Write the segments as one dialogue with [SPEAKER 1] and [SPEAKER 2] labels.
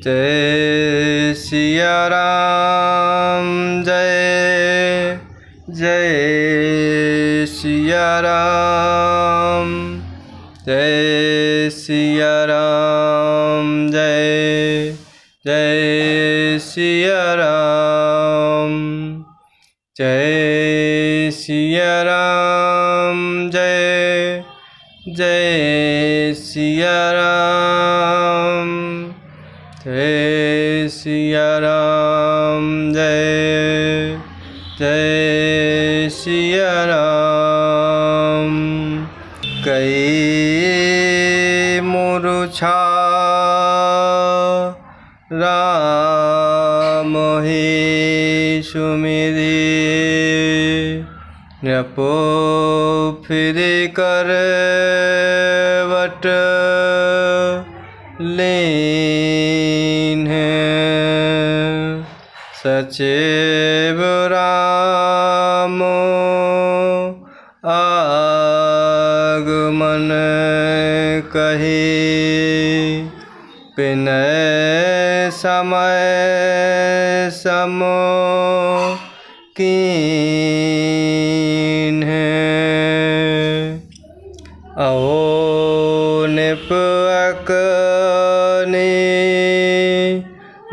[SPEAKER 1] जय सिया राम, जय जय सिया राम, जय सिया राम, जय जय सिया राम, जय सिया राम, जय जय सिया राम, जय सिया राम, जय जय सिया राम। कई मूर्छा राम ही सुमिरी, नृपो फिर कर वट लीन है। सचेव राम आगमन कही, पिनय समय सम कीन है। अहो निप अकनि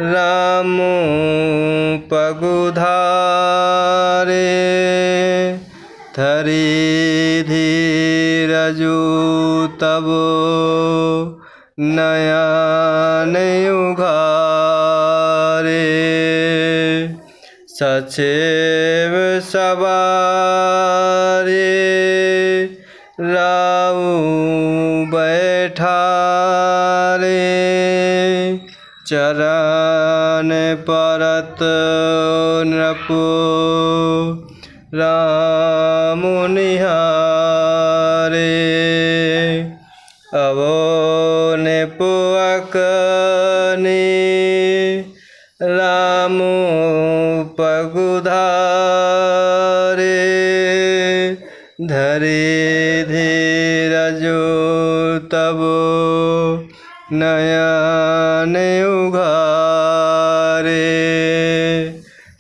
[SPEAKER 1] राम पगुधारे, धरि धीरजु तब नयन उघारे। सचेव सवारे राउ बैठारे, चरण परत नृपो राम निहारे। अवो निप अकनि राम पगुधारे, धरि धीरजु तब नयन उघारे।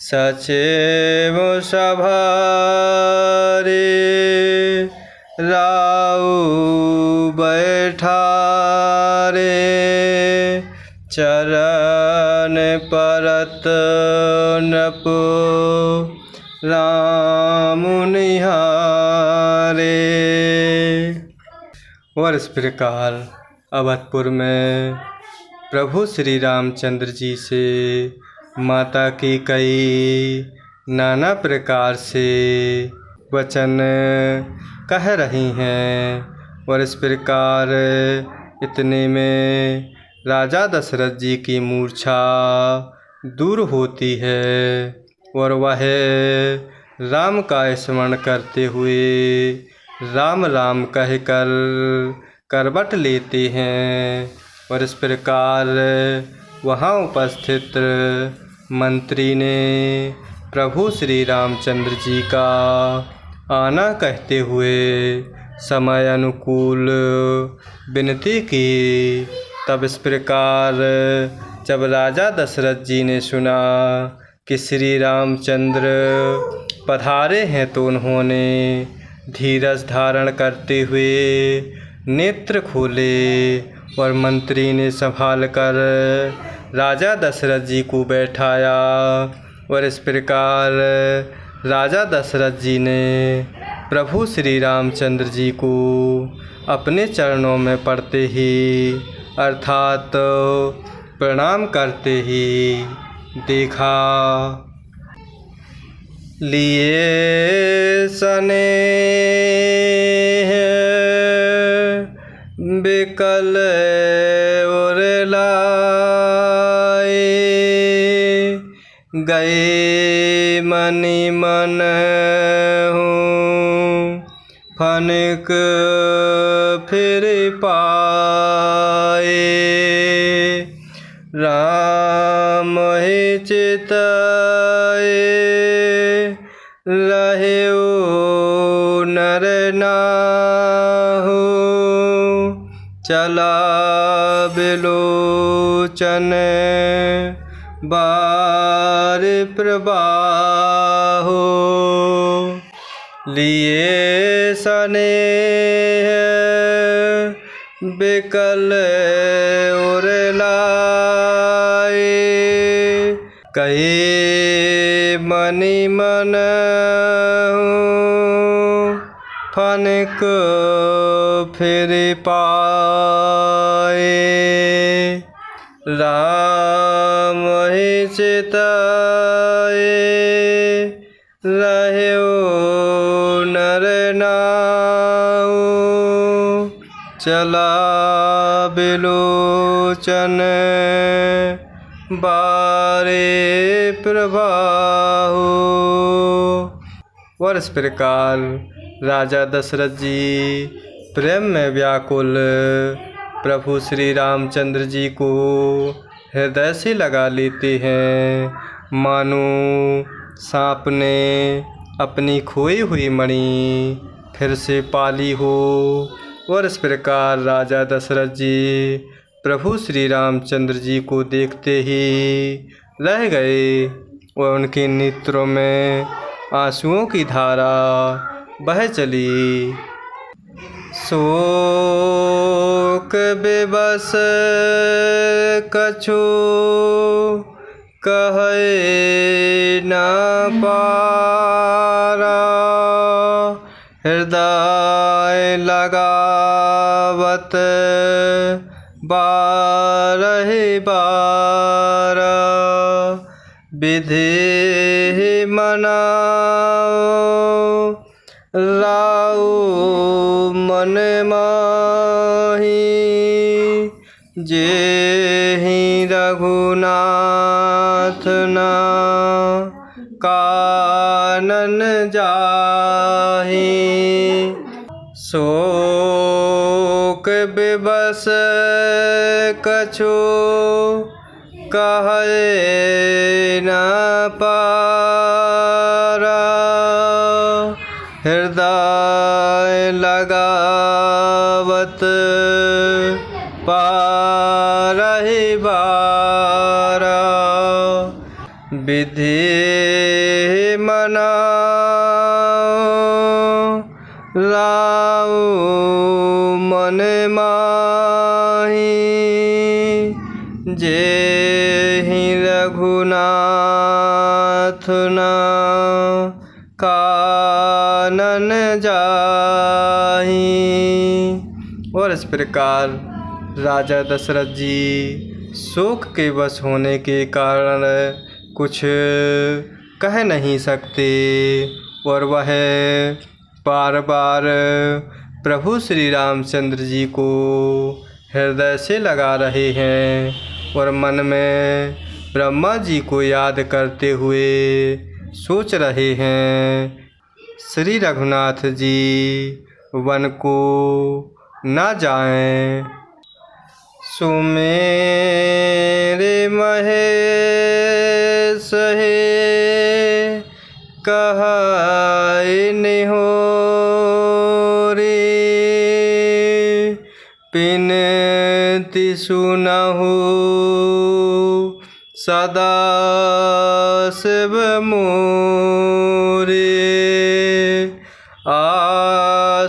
[SPEAKER 1] सचेव सभारे राउ बैठारे, चरण परत नृपो राम निहारे। और इस प्रकार अवधपुर में प्रभु श्री रामचंद्र जी से माता की कई नाना प्रकार से वचन कह रही हैं। और इस प्रकार इतने में राजा दशरथ जी की मूर्छा दूर होती है और वह राम का स्मरण करते हुए राम राम कहकर करवट लेते हैं। और इस प्रकार वहाँ उपस्थित मंत्री ने प्रभु श्री रामचंद्र जी का आना कहते हुए समय अनुकूल विनती की। तब इस प्रकार जब राजा दशरथ जी ने सुना कि श्री रामचंद्र पधारे हैं, तो उन्होंने धीरज धारण करते हुए नेत्र खोले और मंत्री ने संभाल कर राजा दशरथ जी को बैठाया। और इस प्रकार राजा दशरथ जी ने प्रभु श्री रामचंद्र जी को अपने चरणों में पड़ते ही अर्थात प्रणाम करते ही देखा। लिए स्नेह बिकल और लाए, गए मनि मन हूँ फनक फिर पाए। राम ही चिताए रहे नर नाहु, चला बिलोचन बार प्रवाहो लिए स्नेह बिकल और लाए कहे मनि मन फनक फिर पाए राम ही चिताए रहो नर नाउ चला बिलोचन बारे प्रवाहो। और इस प्रकार राजा दशरथ जी प्रेम में व्याकुल प्रभु श्री रामचंद्र जी को हृदय से लगा लेते हैं, मानो सांप ने अपनी खोई हुई मणि फिर से पाली हो। और इस प्रकार राजा दशरथ जी प्रभु श्री रामचंद्र जी को देखते ही रह गए और उनके नेत्रों में आंसुओं की धारा बह चली। शोक विवश कछु कहे न पारा हृदय लगावत बारहि बारा विधि मनाओ राउ मन माही जेहि रघुनाथ ना कानन जाहि शोक विवश कछु कहे न पारा हृदय लगावत पारहि बारा विधि मनाओ राउ मन माही जेहि रघुनाथ ना कानन जाहि। और इस प्रकार राजा दशरथ जी शोक के वश होने के कारण कुछ कह नहीं सकते और वह बार बार प्रभु श्री रामचंद्र जी को हृदय से लगा रहे हैं और मन में ब्रह्मा जी को याद करते हुए सोच रहे हैं श्री रघुनाथ जी वन को न जाएं। सुमेरे महेश हे कहाय निहोरी बिनती सुनहु सदा शिव मोरे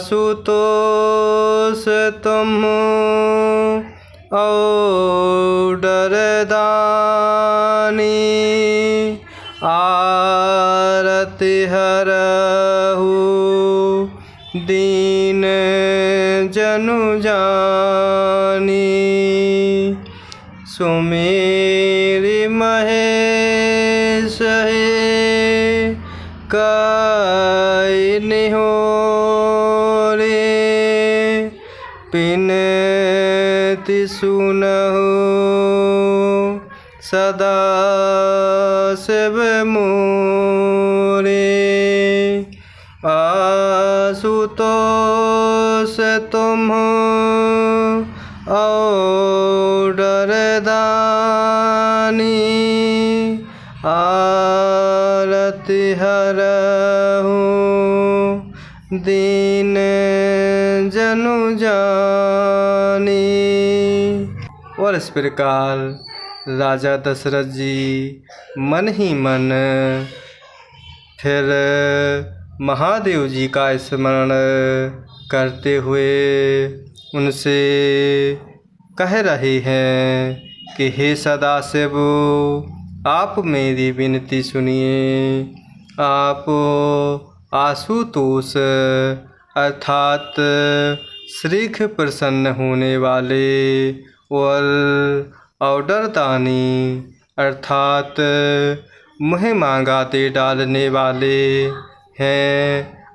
[SPEAKER 1] आशुतोष तुम औडर दानी आरति हरहु दीन जनु जानी सुमेरि महेश हे काई निहोरे बिनती सुनहु सदा शिव मोरे आशुतोष तुम औडर दानी आरति हरहु दीन जनु जानी। और इस प्रकार राजा दशरथ जी मन ही मन फिर महादेव जी का स्मरण करते हुए उनसे कह रहे हैं कि हे सदाशिव, आप मेरी विनती सुनिए। आप आशुतोष अर्थात शीघ्र प्रसन्न होने वाले और औडरदानी अर्थात मुँह मांगा दे डालने वाले हैं।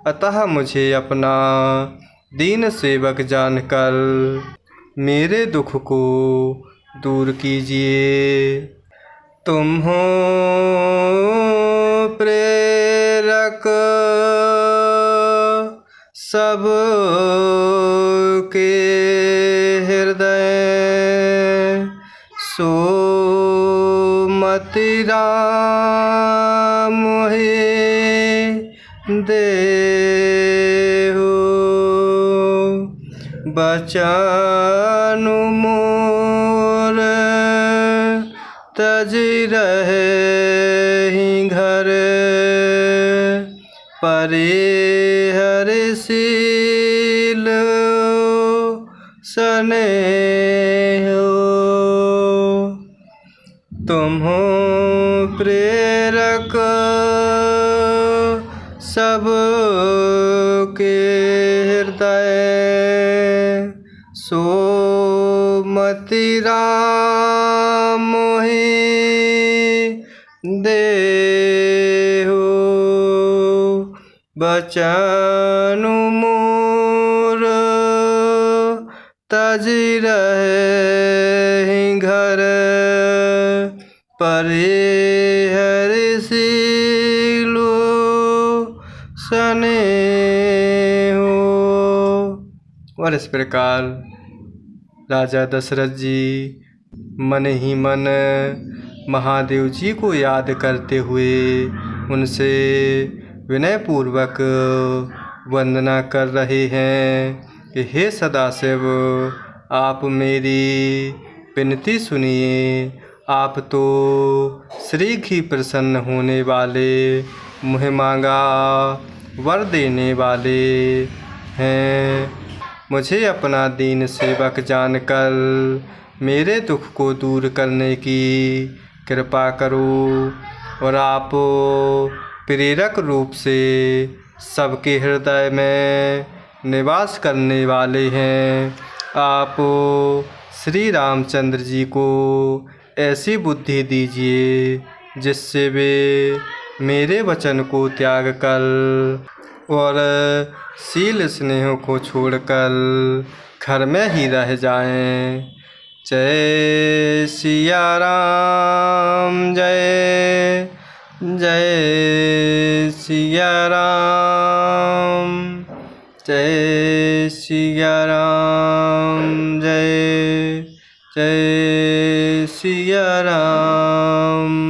[SPEAKER 1] अतः मुझे अपना दीन सेवक जानकर मेरे दुख को दूर कीजिए। तुम हो प्रेरक सब के हृदय, सो मति राम मोहि देहु। बचन मोर तजि रहे घर, परिहरशील स्नेह। तुम हो प्रेरक सब के हृदय, सो मति राम मोहि देहु। बचन मोर तजि रहे घर, परिहरशील स्नेह। और इस प्रकार राजा दशरथ जी मन ही मन महादेव जी को याद करते हुए उनसे विनयपूर्वक वंदना कर रहे हैं कि हे सदाशिव, आप मेरी विनती सुनिए। आप तो शीघ्र ही प्रसन्न होने वाले, मुँह मांगा वर देने वाले हैं। मुझे अपना दीन सेवक जानकर मेरे दुख को दूर करने की कृपा करो। और आप प्रेरक रूप से सबके हृदय में निवास करने वाले हैं। आप श्री रामचंद्र जी को ऐसी बुद्धि दीजिए जिससे वे मेरे वचन को त्याग कर और शील स्नेह को छोड़कर घर में ही रह जाएं। जय सिया राम, जय जय सिया राम, जय सिया राम, जय जय सिया राम।